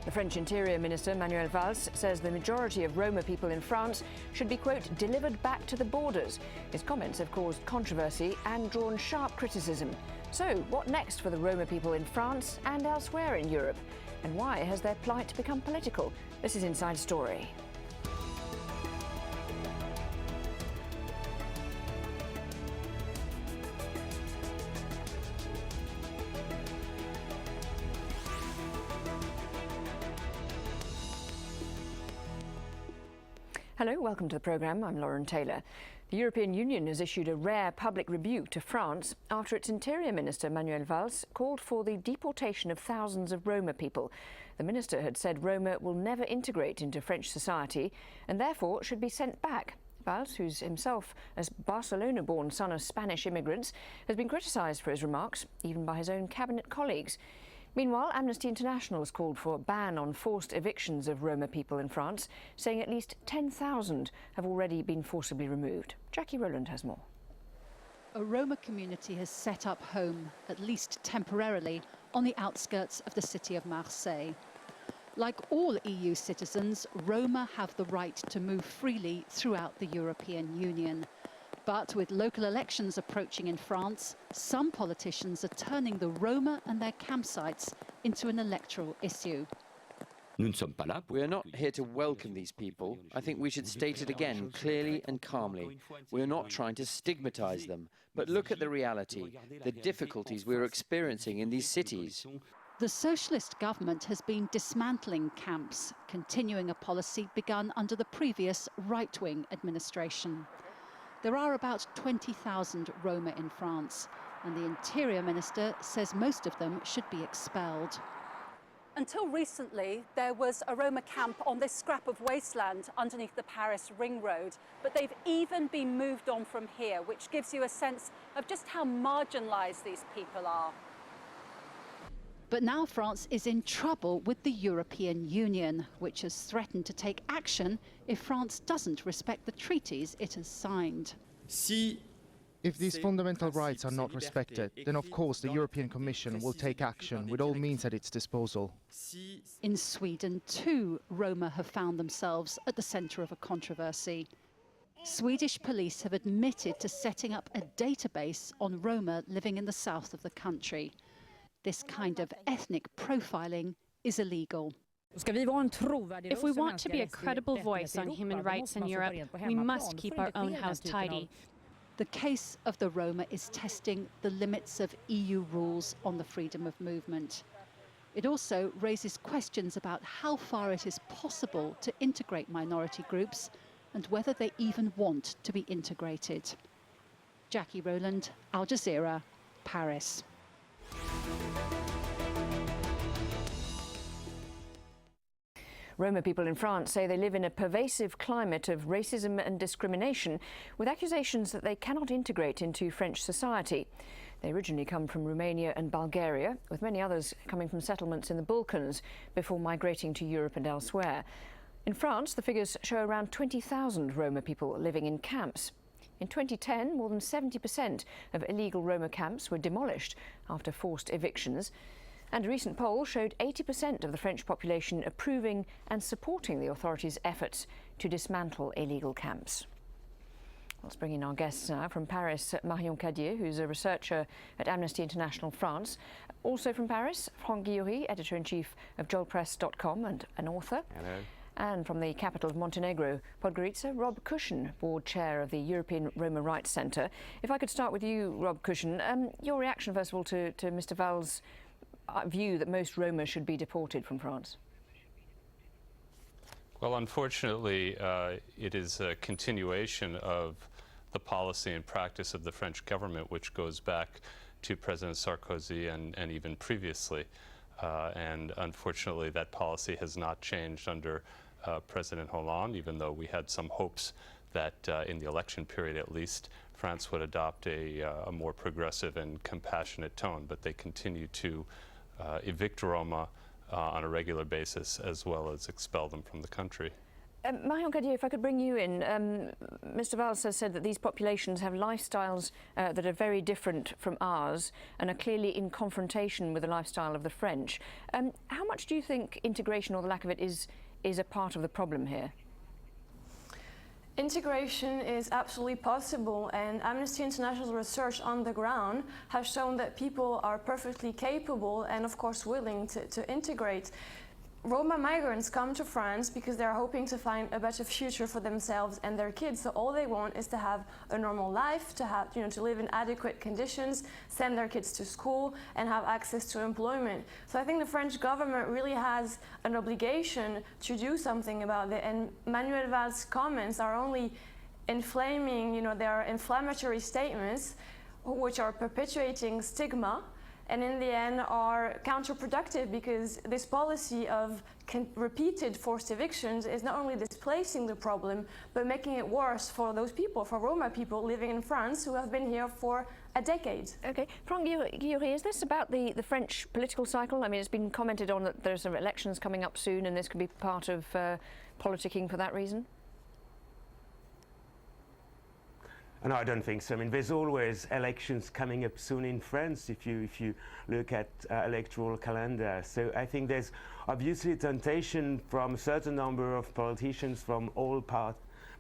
The French Interior Minister, Manuel Valls, says the majority of Roma people in France should be, quote, delivered back to the borders. His comments have caused controversy and drawn sharp criticism. So, what next for the Roma people in France and elsewhere in Europe? And why has their plight become political? This is Inside Story. Hello, welcome to the programme. I'm Lauren Taylor. The European Union has issued a rare public rebuke to France after its Interior Minister, Manuel Valls, called for the deportation of thousands of Roma people. The minister had said Roma will never integrate into French society and therefore should be sent back. Valls, who's himself a Barcelona-born son of Spanish immigrants, has been criticised for his remarks, even by his own cabinet colleagues. Meanwhile, Amnesty International has called for a ban on forced evictions of Roma people in France, saying at least 10,000 have already been forcibly removed. Jackie Rowland has more. A Roma community has set up home, at least temporarily, on the outskirts of the city of Marseille. Like all EU citizens, Roma have the right to move freely throughout the European Union. But with local elections approaching in France, some politicians are turning the Roma and their campsites into an electoral issue. We are not here to welcome these people. I think we should state it again, clearly and calmly. We are not trying to stigmatize them, but look at the reality, the difficulties we are experiencing in these cities. The socialist government has been dismantling camps, continuing a policy begun under the previous right-wing administration. There are about 20,000 Roma in France, and the Interior Minister says most of them should be expelled. Until recently, there was a Roma camp on this scrap of wasteland underneath the Paris ring road, but they've even been moved on from here, which gives you a sense of just how marginalised these people are. But now France is in trouble with the European Union, which has threatened to take action if France doesn't respect the treaties it has signed. If these fundamental rights are not respected, then of course the European Commission will take action with all means at its disposal. In Sweden, too, Roma have found themselves at the centre of a controversy. Swedish police have admitted to setting up a database on Roma living in the south of the country. This kind of ethnic profiling is illegal. If we want to be a credible voice on human rights in Europe, we must keep our own house tidy. The case of the Roma is testing the limits of EU rules on the freedom of movement. It also raises questions about how far it is possible to integrate minority groups and whether they even want to be integrated. Jackie Rowland, Al Jazeera, Paris. Roma people in France say they live in a pervasive climate of racism and discrimination, with accusations that they cannot integrate into French society. They originally come from Romania and Bulgaria, with many others coming from settlements in the Balkans before migrating to Europe and elsewhere. In France, the figures show around 20,000 Roma people living in camps. In 2010, more than 70% of illegal Roma camps were demolished after forced evictions. And a recent poll showed 80% of the French population approving and supporting the authorities' efforts to dismantle illegal camps. Let's bring in our guests now. From Paris, Marion Cadier, who's a researcher at Amnesty International France. Also from Paris, Franck Guillory, editor-in-chief of joelpress.com and an author. Hello. And from the capital of Montenegro, Podgorica, Rob Cushion, board chair of the European Roma Rights Centre. If I could start with you, Rob Cushion, your reaction, first of all, to Mr. Valls' view that most Roma should be deported from France? Well, unfortunately, it is a continuation of the policy and practice of the French government, which goes back to President Sarkozy and even previously. And unfortunately, that policy has not changed under President Hollande, even though we had some hopes that in the election period, at least, France would adopt a more progressive and compassionate tone. But they continue to evict Roma on a regular basis, as well as expel them from the country. Marion Cadieux, if I could bring you in. Mr. Valls has said that these populations have lifestyles that are very different from ours and are clearly in confrontation with the lifestyle of the French. How much do you think integration, or the lack of it, is a part of the problem here? Integration is absolutely possible, and Amnesty International's research on the ground has shown that people are perfectly capable and of course willing to integrate. Roma migrants come to France because they're hoping to find a better future for themselves and their kids. So all they want is to have a normal life, to have, to live in adequate conditions, send their kids to school, and have access to employment. So I think the French government really has an obligation to do something about it. And Manuel Valls' comments are only inflaming, they are inflammatory statements which are perpetuating stigma, and in the end are counterproductive, because this policy of repeated forced evictions is not only displacing the problem, but making it worse for those people, for Roma people living in France who have been here for a decade. Okay, Franck Guillory, is this about the French political cycle? I mean, it's been commented on that there's some elections coming up soon and this could be part of politicking for that reason? No, I don't think so. I mean, there's always elections coming up soon in France if you look at electoral calendar. So I think there's obviously a temptation from a certain number of politicians from all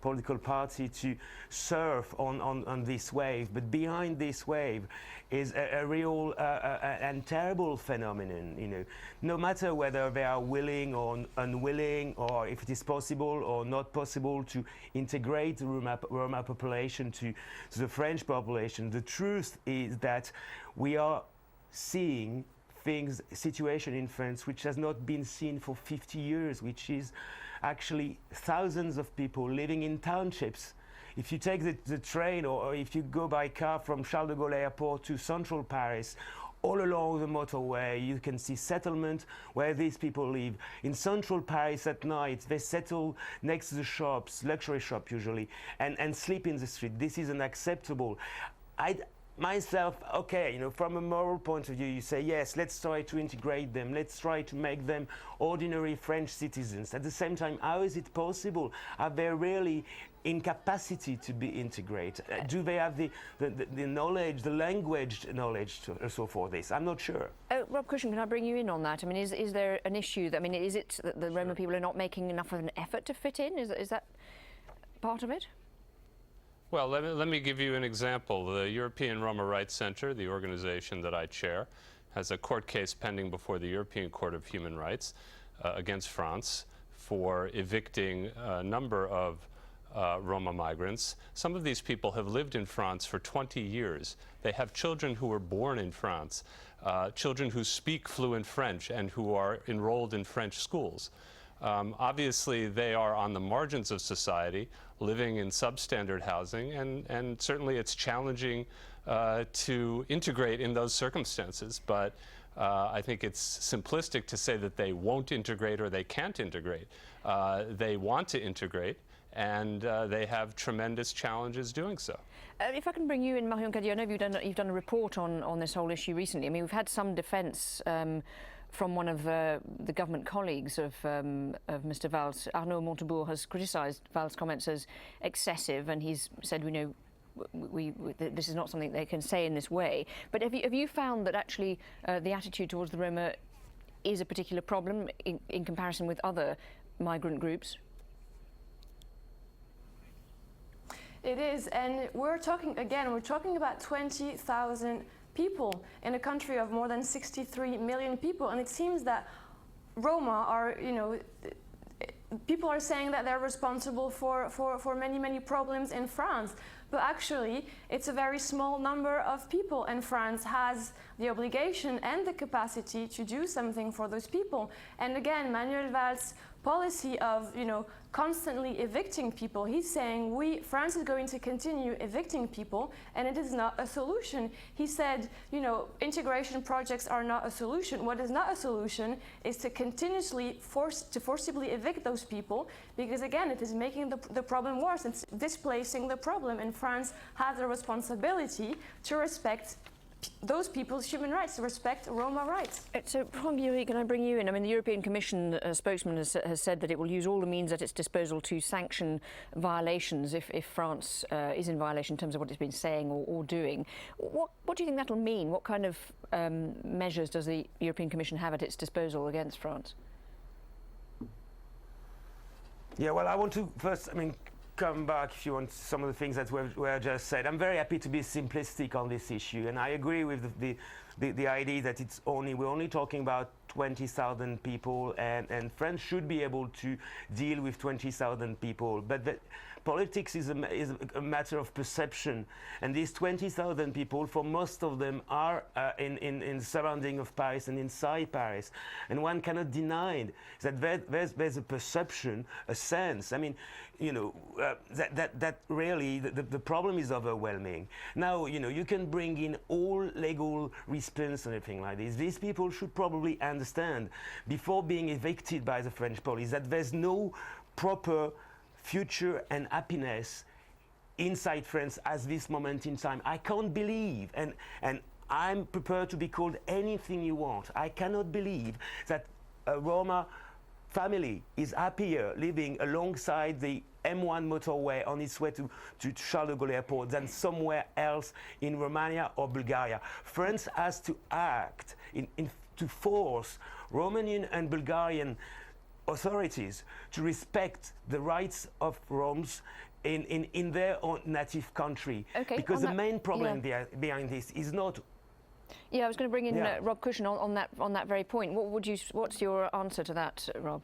political parties to surf on this wave. But behind this wave is a real and terrible phenomenon. No matter whether they are willing or unwilling, or if it is possible or not possible to integrate the Roma population to the French population, the truth is that we are seeing situation in France which has not been seen for 50 years, which is actually thousands of people living in townships. If you take the train, or if you go by car from Charles de Gaulle Airport to central Paris, all along the motorway you can see settlement where these people live. In central Paris at night they settle next to the shops, luxury shop usually, and sleep in the street. This is unacceptable. Myself, okay, from a moral point of view, you say, yes, let's try to integrate them, let's try to make them ordinary French citizens. At the same time, how is it possible? Are they really incapacity to be integrated? Do they have the knowledge, the language knowledge also for this? I'm not sure. Rob Cushing, can I bring you in on that? I mean, is there an issue that, is it that the Roma people are not making enough of an effort to fit in? Is that part of it? Well, let me give you an example. The European Roma Rights Center, the organization that I chair, has a court case pending before the European Court of Human Rights against France for evicting a number of Roma migrants. Some of these people have lived in France for 20 years. They have children who were born in France, children who speak fluent French and who are enrolled in French schools. Obviously, they are on the margins of society, living in substandard housing, and certainly it's challenging to integrate in those circumstances. But I think it's simplistic to say that they won't integrate or they can't integrate. They want to integrate, and they have tremendous challenges doing so. If I can bring you in, Marion Cadieux, I know you've done a report on this whole issue recently. I mean, we've had some defence from one of the government colleagues of Mr. Valls. Arnaud Montebourg has criticised Valls' comments as excessive, and he's said, this is not something they can say in this way. But have you found that actually the attitude towards the Roma is a particular problem in comparison with other migrant groups? It is, and we're talking about 20,000 people in a country of more than 63 million people, and it seems that Roma are, people are saying that they're responsible for many problems in France, but actually it's a very small number of people, and France has the obligation and the capacity to do something for those people. And again, Manuel Valls' policy of constantly evicting people, he's saying France is going to continue evicting people, and it is not a solution. He said, integration projects are not a solution. What is not a solution is to continuously forcibly evict those people, because again, it is making the problem worse. It's displacing the problem, and France has a responsibility to respect those people's human rights, to respect Roma rights. So, Franck Guillory, can I bring you in? I mean, the European Commission spokesman has said that it will use all the means at its disposal to sanction violations if France is in violation in terms of what it's been saying or doing. What do you think that'll mean? What kind of measures does the European Commission have at its disposal against France? Yeah, well, I want to first, come back, if you want, some of the things that were just said. I'm very happy to be simplistic on this issue, and I agree with the idea that we're only talking about 20,000 people, and France should be able to deal with 20,000 people. But politics is a matter of perception, and these 20,000 people, for most of them, are in the surrounding of Paris and inside Paris, and one cannot deny that there's a perception, a sense. That really the problem is overwhelming. Now, you can bring in all legal response and everything like this. These people should probably understand, before being evicted by the French police, that there's no proper future and happiness inside France at this moment in time. I can't believe, and I'm prepared to be called anything you want. I cannot believe that a Roma family is happier living alongside the M1 motorway on its way to Charles de Gaulle Airport than somewhere else in Romania or Bulgaria. France has to act to force Romanian and Bulgarian authorities to respect the rights of Roms in their own native country. Okay, because the main problem behind this is not... Yeah, I was going to bring in Rob Cushion on that very point. What's your answer to that, Rob?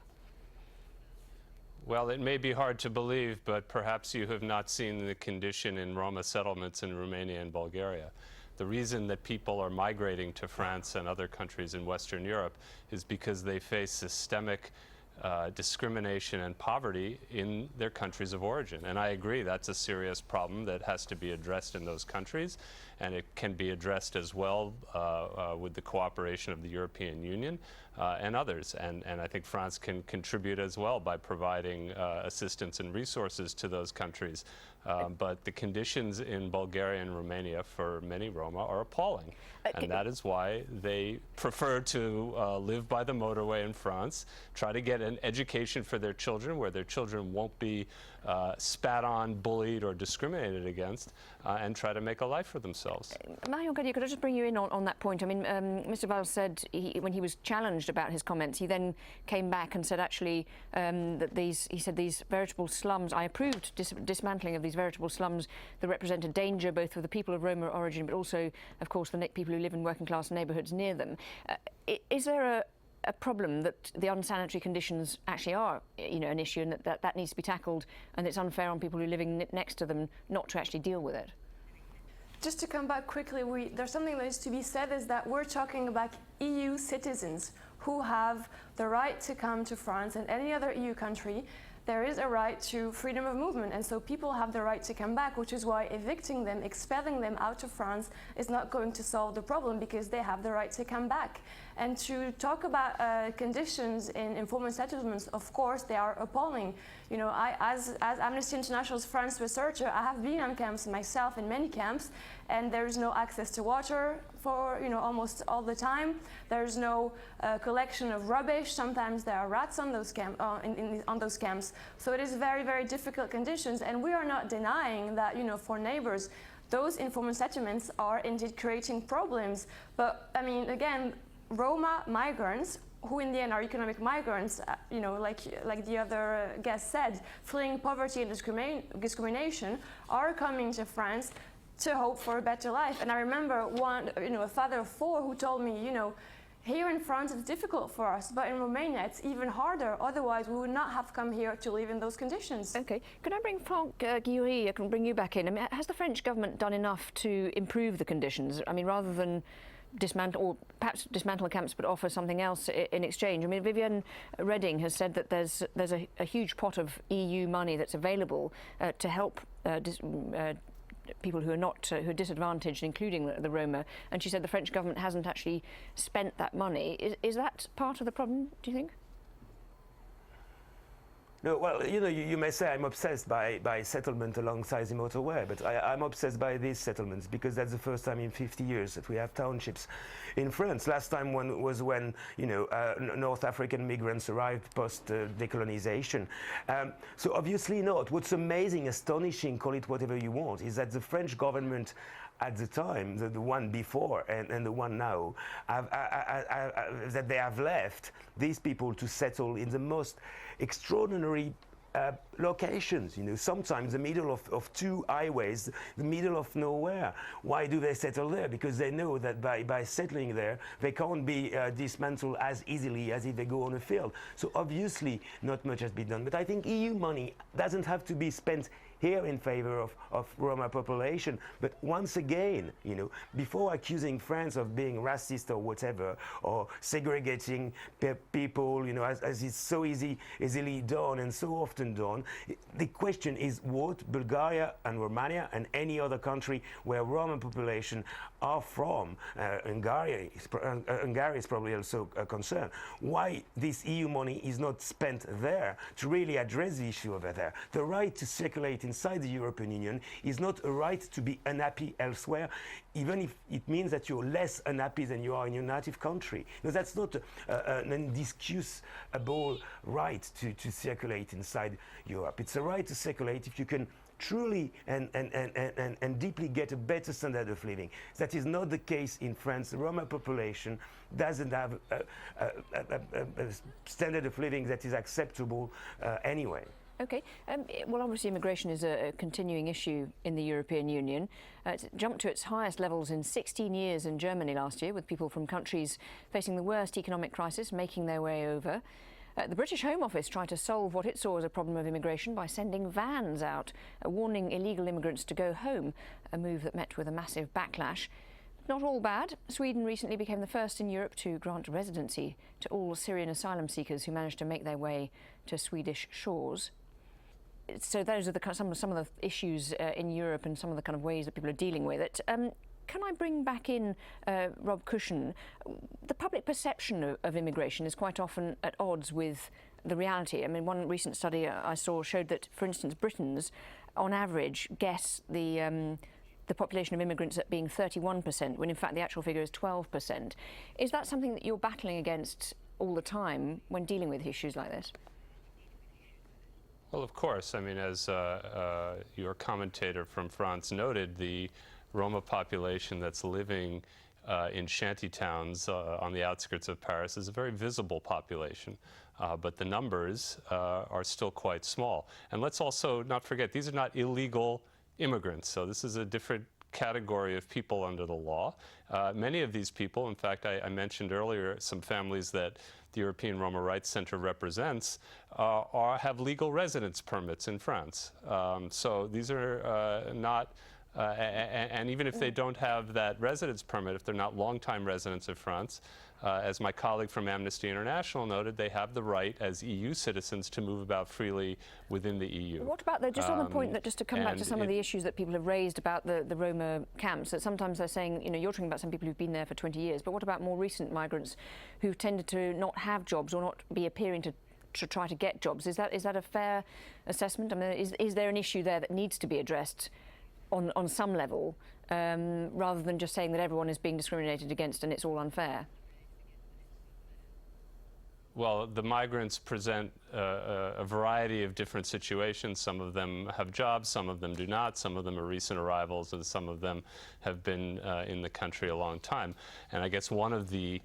Well, it may be hard to believe, but perhaps you have not seen the condition in Roma settlements in Romania and Bulgaria. The reason that people are migrating to France and other countries in Western Europe is because they face systemic discrimination and poverty in their countries of origin. And I agree, that's a serious problem that has to be addressed in those countries, and it can be addressed as well with the cooperation of the European Union and others. And I think France can contribute as well by providing assistance and resources to those countries. But the conditions in Bulgaria and Romania for many Roma are appalling. And that is why they prefer to live by the motorway in France, try to get an education for their children where their children won't be spat on, bullied, or discriminated against, and try to make a life for themselves. Marion Cadieux, could I just bring you in on that point? I mean, Mr. Valls said when he was challenged about his comments, he then came back and said actually that these veritable slums, I approved dismantling of these veritable slums that represent a danger both for the people of Roma origin, but also, of course, the people who live in working class neighbourhoods near them. Is there a problem that the unsanitary conditions actually are, an issue, and that needs to be tackled, and it's unfair on people who are living next to them not to actually deal with it? Just to come back quickly, there's something that is to be said, is that we're talking about EU citizens who have the right to come to France and any other EU country. There is a right to freedom of movement, and so people have the right to come back, which is why evicting them, expelling them out of France is not going to solve the problem, because they have the right to come back. And to talk about conditions in informal settlements, of course, they are appalling. As Amnesty International's France researcher, I have been on camps myself, in many camps, and there is no access to water for almost all the time. There's no collection of rubbish. Sometimes there are rats on those on those camps. So it is very, very difficult conditions, and we are not denying that for neighbors, those informal settlements are indeed creating problems. But I mean, again, Roma migrants, who in the end are economic migrants, like the other guest said, fleeing poverty and discrimination, are coming to France to hope for a better life. And I remember a father of 4 who told me, here in France it's difficult for us, but in Romania it's even harder. Otherwise we would not have come here to live in those conditions. Okay, can I bring Franck Guillory? I can bring you back in. I mean, has the French government done enough to improve the conditions? I mean, rather than dismantle the camps but offer something else in exchange. I mean, Viviane Reding has said that there's a huge pot of EU money that's available to help people who are disadvantaged, including the Roma, and she said the French government hasn't actually spent that money. Is that part of the problem, do you think? No, well, you know, you may say I'm obsessed by settlement alongside the motorway, but I'm obsessed by these settlements because that's the first time in 50 years that we have townships in France. Last time was when, you know, North African migrants arrived post-decolonization. So obviously not. What's amazing, astonishing, call it whatever you want, is that the French government at the time, the one before and the one now, that they have left these people to settle in the most extraordinary locations, you know, sometimes the middle of two highways, the middle of nowhere. Why do they settle there? Because they know that by settling there, they can't be dismantled as easily as if they go on a field. So obviously, not much has been done. But I think EU money doesn't have to be spent here in favor of Roma population. But once again, you know, before accusing France of being racist or whatever, or segregating people, you know, as is so easily done and so often done, the question is what Bulgaria and Romania and any other country where Roman population are from, Hungary is probably also concerned, why this EU money is not spent there to really address the issue over there. The right to circulate inside the European Union is not a right to be unhappy elsewhere, even if it means that you're less unhappy than you are in your native country. No, that's not an indiscussable right to circulate inside Europe. It's a right to circulate if you can truly and deeply get a better standard of living. That is not the case in France. The Roma population doesn't have a standard of living that is acceptable anyway. Okay. Well, obviously immigration is a continuing issue in the European Union. It jumped to its highest levels in 16 years in Germany last year, with people from countries facing the worst economic crisis making their way over. The British Home Office tried to solve what it saw as a problem of immigration by sending vans out, warning illegal immigrants to go home, a move that met with a massive backlash. Not all bad. Sweden recently became the first in Europe to grant residency to all Syrian asylum seekers who managed to make their way to Swedish shores. So those are some of the issues in Europe and some of the kind of ways that people are dealing with it. Can I bring back in Rob Cushion? The public perception of immigration is quite often at odds with the reality. I mean, one recent study I saw showed that, for instance, Britons, on average, guess the population of immigrants at being 31%, when in fact the actual figure is 12%. Is that something that you're battling against all the time when dealing with issues like this? Well, of course. I mean, as your commentator from France noted, the Roma population that's living in shanty towns on the outskirts of Paris is a very visible population, but the numbers are still quite small. And let's also not forget, these are not illegal immigrants, so this is a different category of people under the law. Many of these people, in fact, I mentioned earlier some families that the European Roma Rights Center represents have legal residence permits in France. So these are not, and even if they don't have that residence permit, if they're not longtime residents of France, as my colleague from Amnesty International noted, they have the right as EU citizens to move about freely within the EU. What about, just on the point that, just to come back to some of the issues that people have raised about the Roma camps, that sometimes they're saying, you know, you're talking about some people who've been there for 20 years, but what about more recent migrants who've tended to not have jobs or not be appearing to try to get jobs? Is that a fair assessment? I mean, is there an issue there that needs to be addressed on some level, rather than just saying that everyone is being discriminated against and it's all unfair? Well, the migrants present a variety of different situations. Some of them have jobs, some of them do not, some of them are recent arrivals, and some of them have been in the country a long time. And I guess one of the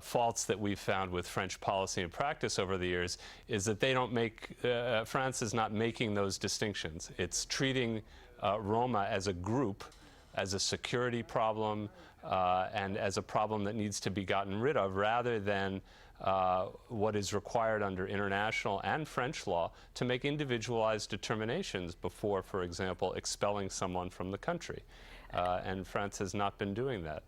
faults that we've found with French policy and practice over the years is that they don't make, France is not making those distinctions. It's treating Roma as a group, as a security problem, and as a problem that needs to be gotten rid of, rather than what is required under international and French law to make individualized determinations before, for example, expelling someone from the country. And France has not been doing that.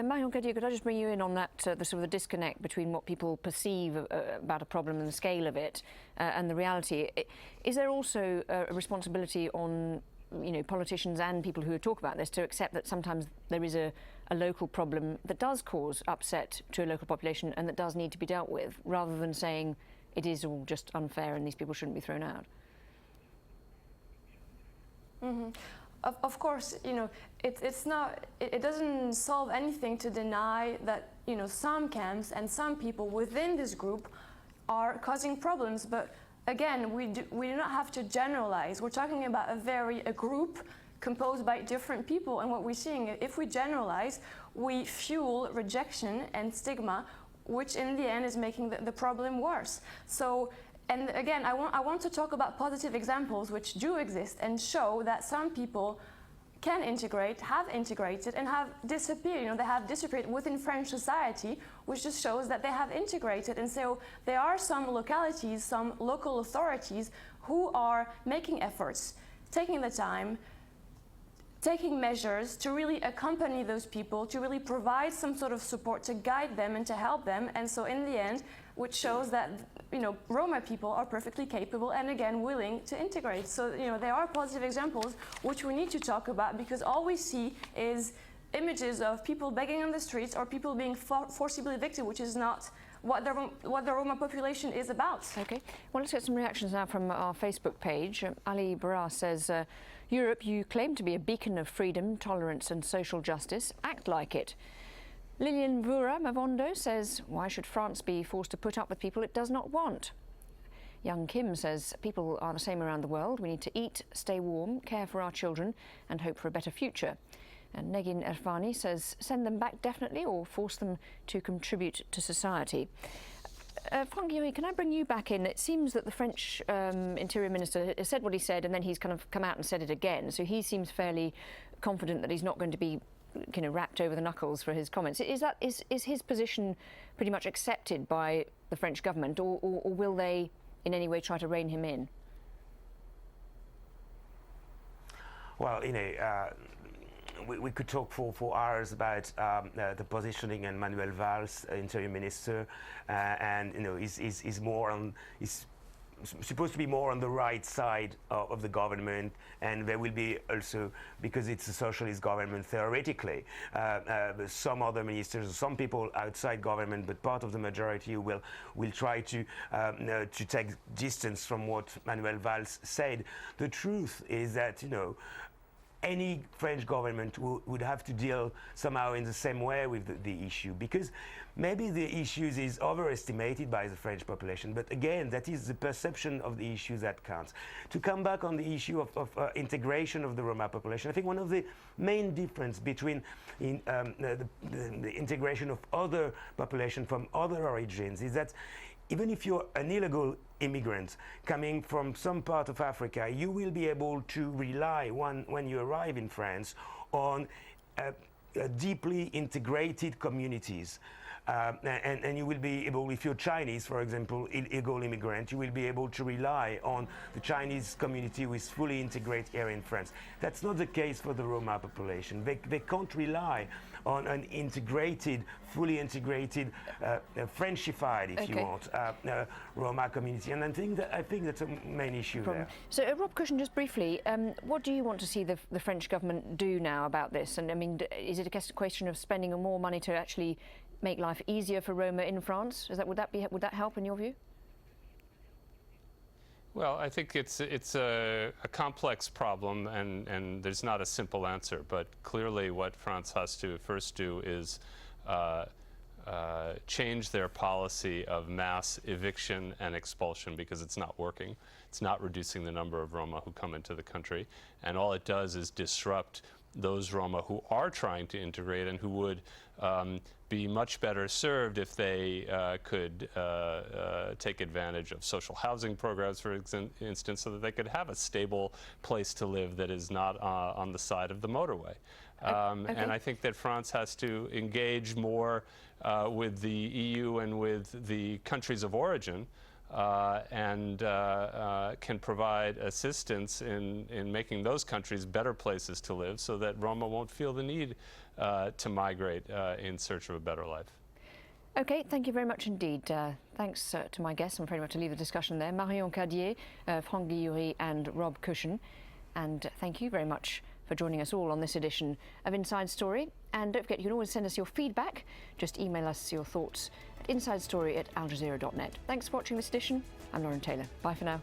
Marion Cadieux, could I just bring you in on that, the sort of the disconnect between what people perceive about a problem and the scale of it and the reality? Is there also a responsibility on, you know, politicians and people who talk about this to accept that sometimes there is a local problem that does cause upset to a local population and that does need to be dealt with, rather than saying it is all just unfair and these people shouldn't be thrown out? Mm-hmm. Of course, you know, it's not. It doesn't solve anything to deny that, you know, some camps and some people within this group are causing problems. But again, we do not have to generalize. We're talking about a group composed by different people, and what we're seeing, if we generalize, we fuel rejection and stigma, which in the end is making the problem worse. So. And again, I want to talk about positive examples which do exist and show that some people can integrate, have integrated, and have disappeared. You know, they have disappeared within French society, which just shows that they have integrated. And so there are some localities, some local authorities who are making efforts, taking the time, taking measures to really accompany those people, to really provide some sort of support to guide them and to help them. And so in the end, which shows that, you know, Roma people are perfectly capable and again willing to integrate. So, you know, there are positive examples which we need to talk about, because all we see is images of people begging on the streets or people being forcibly evicted, which is not what the Roma population is about. Okay, well, let's get some reactions now from our Facebook page. Ali Barra says, Europe, you claim to be a beacon of freedom, tolerance and social justice. Act like it. Lilian Vura Mavondo says, why should France be forced to put up with people it does not want? Young Kim says, people are the same around the world. We need to eat, stay warm, care for our children and hope for a better future. And Negin Erfani says, send them back definitely or force them to contribute to society. Franck Guillory, can I bring you back in? It seems that the French Interior Minister has said what he said and then he's kind of come out and said it again. So he seems fairly confident that he's not going to be, you know, wrapped over the knuckles for his comments. Is his position pretty much accepted by the French government, or will they in any way try to rein him in? Well, you know, we could talk for hours about the positioning and Manuel Valls, Interior Minister, and you know, he's more on supposed to be more on the right side of the government, and there will be also, because it's a socialist government theoretically, some other ministers, some people outside government, but part of the majority will try to take distance from what Manuel Valls said. The truth is that, you know, any French government would have to deal somehow in the same way with the issue, because maybe the issues is overestimated by the French population, but again, that is the perception of the issue that counts. To come back on the issue of integration of the Roma population, I think one of the main difference between the integration of other population from other origins is that even if you're an illegal immigrant coming from some part of Africa, you will be able to rely, when you arrive in France, on deeply integrated communities. And you will be able, if you're Chinese, for example, illegal immigrant, you will be able to rely on the Chinese community with fully integrated here in France. That's not the case for the Roma population. They can't rely on an integrated, fully integrated, Frenchified, if you want, Roma community. And I think that's a main issue there. So, Rob Cushion, just briefly, what do you want to see the French government do now about this? And I mean, is it a question of spending more money to actually make life easier for Roma in France? Would that help in your view? Well, I think it's a complex problem, and there's not a simple answer. But clearly, what France has to first do is change their policy of mass eviction and expulsion, because it's not working. It's not reducing the number of Roma who come into the country, and all it does is disrupt those Roma who are trying to integrate and who would be much better served if they could take advantage of social housing programs, for instance, so that they could have a stable place to live that is not on the side of the motorway. And I think that France has to engage more with the EU and with the countries of origin, and can provide assistance in making those countries better places to live, so that Roma won't feel the need to migrate in search of a better life. Okay, thank you very much indeed. Thanks to my guests. I'm afraid we have to leave the discussion there. Marion Cadier, Franck Guillory and Rob Cushion. And thank you very much for joining us all on this edition of Inside Story. And don't forget, you can always send us your feedback. Just email us your thoughts at insidestory@aljazeera.net. Thanks for watching this edition. I'm Lauren Taylor. Bye for now.